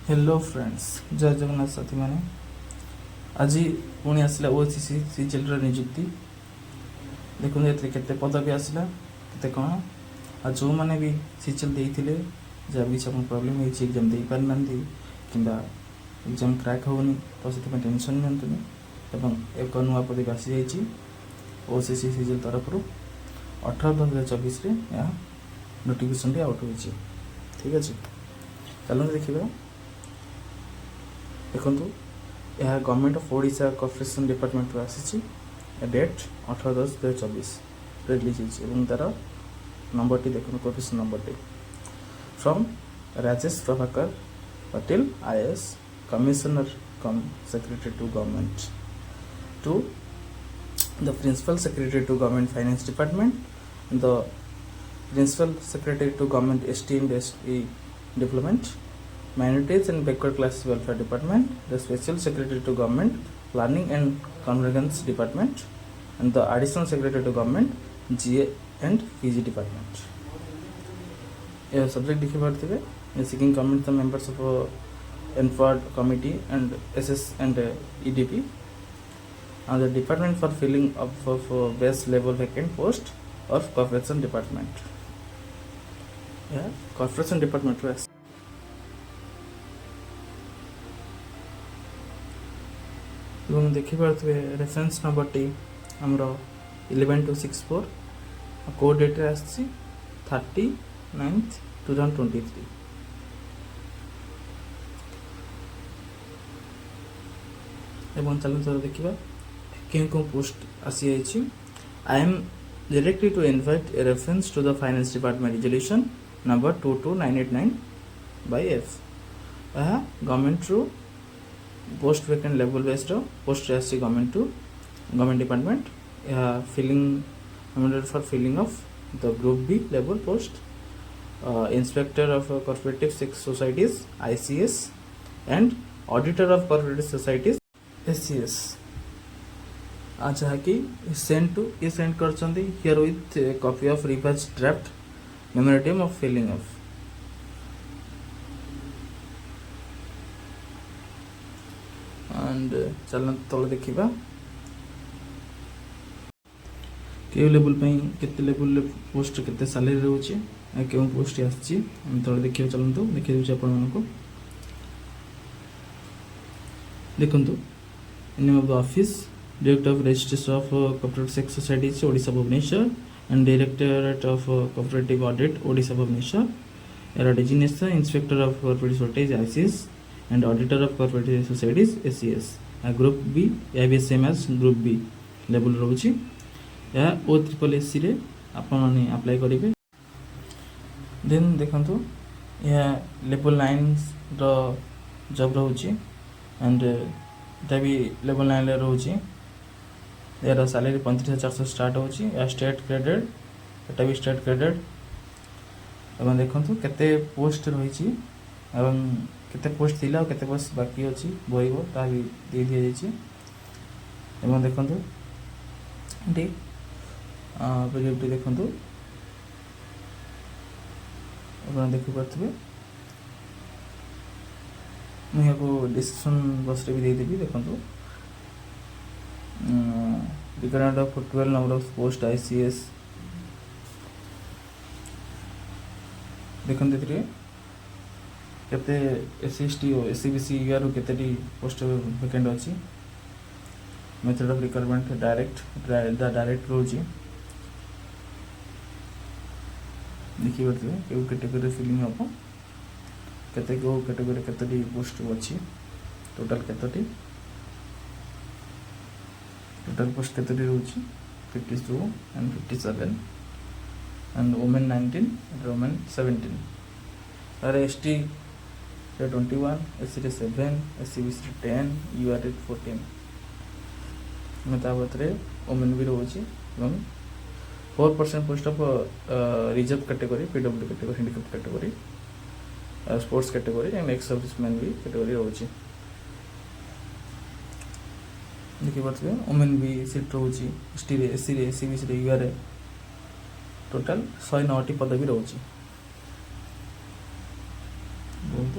Hello friends, जय जगन्नाथ साथी मैंने आज पुणी आसला ओएसएससी सीजीएल निजुक्ति देखो ये पदवी आसला के कौन आ जो मैंने भी सीजीएल देते जहाँ भी किसी प्रोब्लेम होती एग्जाम दे पार ना कि एग्जाम क्रैक होनी तो से टेंशन नियंतुनि एक नुआ पदवी आसी जाइए ओएसएससी सीजीएल तरफ 18/2024 यहाँ नोटिफिकेशन टी आउट होती ठीक अच्छे। चलो देखिए देखो यह government of Odisha corporation department आसी डेट 18/10/2024 रिलीज होती तार नंबर टी देखो कॉर्पोरेशन नंबर टी from Rajesh Prabhakar Patel IAS commissioner cum secretary to government to the principal secretary to government finance department, the principal secretary to government ST and SE development, minorities and backward classes welfare department, the special secretary to government planning and convergence department, and the additional secretary to government GA and PG department. यह subject देखिए पढ़ते हुए seeking comment the members of Enforced committee and SS and EDP and the department for filling up of base level vacant post of corporation department. Yeah, corporation department was এবং ଦେଖିପାରୁଥିବେ reference ନମ୍ବରଟି ଆମର 11264 code ଡେଟ୍ରେ ଆସିଛି 30/9/2023 ଏବଂ ଚାଲନ୍ତୁ ଦେଖିବା क्यों पोस्ट आसी I am directly to invite a reference to the finance department resolution number 22989/F government रू post vacant level based post आसी गवर्नमेंट डिपार्टमेंट यह filling for filling of the group B level post inspector of cooperative societies ICS and auditor of cooperative societies SCS जहाँकि send to ये send कर herewith copy of revise draft memorandum of filling of and चल तले देखा क्यों level केते level post केते salary रोचे क्यों पोस्ट आसी तले देखिए चलते देखिए आपको देखु name of the office Director of Registration of Cooperative Sex Societies Odisha Bhubaneswar and Directorate of Cooperative Audit Odisha Bhubaneswar. Era designation Inspector of Cooperative Societies ICS and Auditor of Cooperative Societies SCS. Group B या भी same as Group B level रोची या OSSC रे आपण माने apply करिवे। Then देखंतु या level 9 row job रोची and तभी लेवल 9 ले रोची यार सैलरी 35,400 स्टार्ट होची या स्टेट ग्रेडेड एटा भी स्टेट ग्रेडेड एवं देखंतु केते पोस्ट रही एवं केते पोस्ट थिला केते पोस्ट बाकी अछि बहिबो ता भी दे दिया जाइछि एवं देखंतु डी प्रोजेक्ट देखंतु अपन देखि परथबे मैं को डिस्क्रिप्शन बॉक्स रे भी दे देबी देखंतु requirement of 12 number of post ICS देखन देखिए केते SCST और SCBC यारो केतेटी पोस्ट वैकेंट अछि मेथड ऑफ रिक्वायरमेंट डायरेक्ट रोजी देखि बतबे केउ कैटेगरी फिलिंग हबो केते को कैटेगरी केतेटी पोस्ट अछि टोटल केतेटी टोटल पोस्ट केतरी रोची 52 and 57 and women 19 and women 17 और ST रे 21 SC रे 7 SCBC रे 10 UR रे 14 मेताबत रे women भी रोची एवं 4% post of reserve category PW category handicap category sports category and ex serviceman भी कैटेगरी रोची देखिए पार्थे वुमेन भी सीट रोची ST रे SC रे SCBC रे UR रे टोटल 109 पदवी रोची बहुत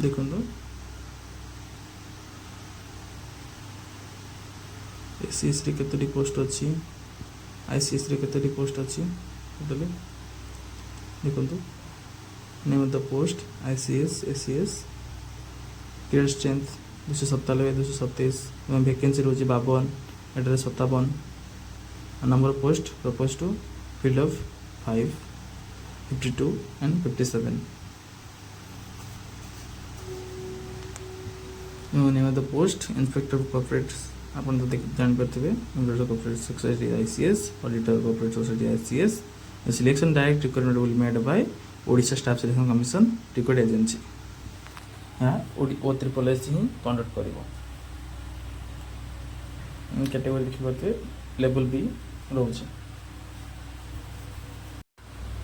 देखो एसीएस रे केतोटी पोस्ट अच्छी आईसीएस रे केतोटी पोस्ट अच्छी टोटली देखो name of the post ICS ACS grade strength 297 227 vacancy रोज 52 address 57 number of post propose to fill of 5 52 and 57 name of the post inspector of corporate अपन तो जान पाते inspector corporate society ICS auditor corporate society ICS selection direct recruitment will made by Odisha staff selection commission recruit agency OSSC ही conduct करिवो category लिखि पाते level B रोचे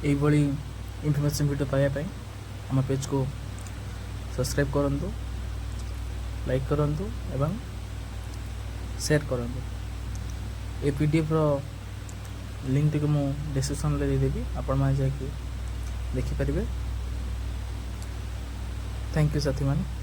यही information video पाइबा आम पेज को सब्सक्राइब करंतु लाइक करंतु एवं शेयर करंतु ए पीडीएफ रो लिंक टी मु डिस्क्रिप्शन ले देबी आपण माने जाके देखि परिबे थैंक यू साथी माने।